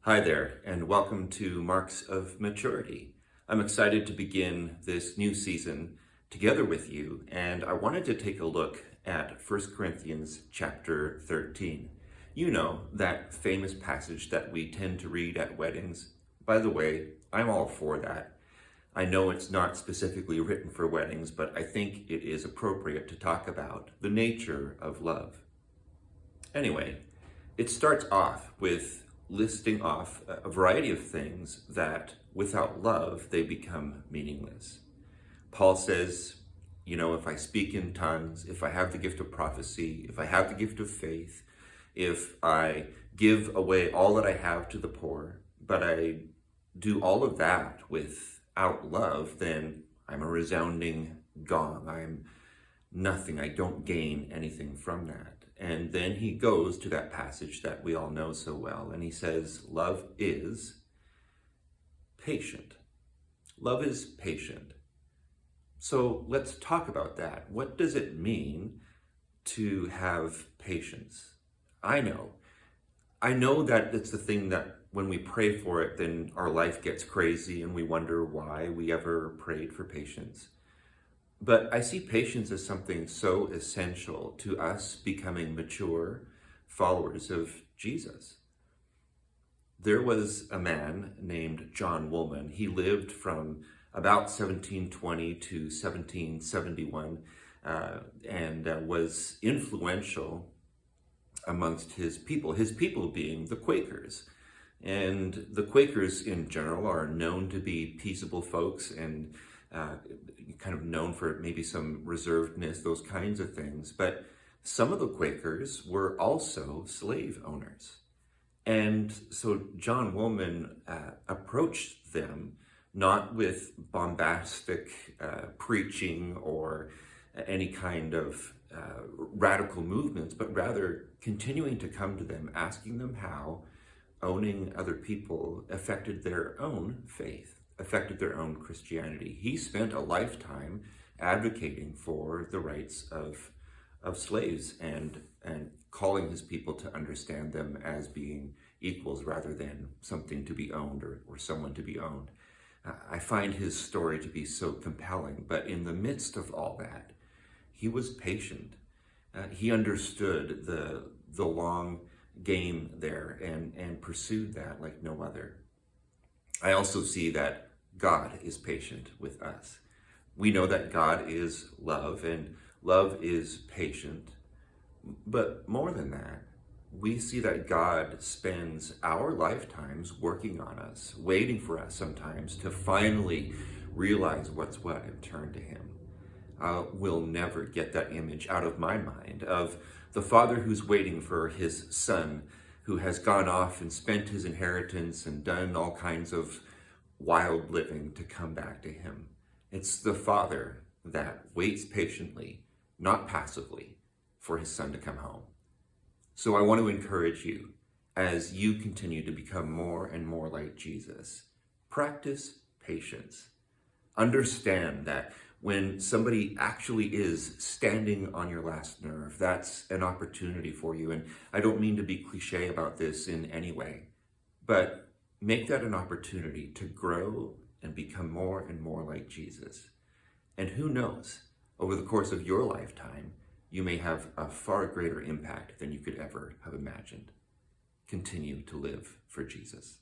Hi there, and welcome to Marks of Maturity. I'm excited to begin this new season together with you, and I wanted to take a look at 1 Corinthians chapter 13. You know, that famous passage that we tend to read at weddings. By the way, I'm all for that. I know it's not specifically written for weddings, but I think it is appropriate to talk about the nature of love. Anyway, it starts off with listing off a variety of things that without love, they become meaningless. Paul says, if I speak in tongues, if I have the gift of prophecy, if I have the gift of faith, if I give away all that I have to the poor, but I do all of that without love, then I'm a resounding gong. I'm nothing. I don't gain anything from that. And then he goes to that passage that we all know so well, and he says, love is patient. Love is patient. So let's talk about that. What does it mean to have patience? I know that it's the thing that when we pray for it, then our life gets crazy and we wonder why we ever prayed for patience. But I see patience as something so essential to us becoming mature followers of Jesus. There was a man named John Woolman. He lived from about 1720 to 1771 and was influential amongst his people being the Quakers. And the Quakers in general are known to be peaceable folks and kind of known for maybe some reservedness, those kinds of things. But some of the Quakers were also slave owners. And so John Woolman approached them not with bombastic preaching or any kind of radical movements, but rather continuing to come to them, asking them how owning other people affected their own faith, affected their own Christianity. He spent a lifetime advocating for the rights of slaves and calling his people to understand them as being equals rather than something to be owned or someone to be owned. I find his story to be so compelling, but in the midst of all that, he was patient. He understood the long game there and pursued that like no other. I also see that God is patient with us. We know that God is love and love is patient. But more than that, we see that God spends our lifetimes working on us, waiting for us sometimes to finally realize what's what and turn to him. We'll never get that image out of my mind of the father who's waiting for his son who has gone off and spent his inheritance and done all kinds of wild living to come back to him. It's the father that waits patiently, not passively, for his son to come home. So I want to encourage you as you continue to become more and more like Jesus. Practice patience. Understand that when somebody actually is standing on your last nerve, that's an opportunity for you. And I don't mean to be cliche about this in any way, but make that an opportunity to grow and become more and more like Jesus. And who knows, over the course of your lifetime, you may have a far greater impact than you could ever have imagined. Continue to live for Jesus.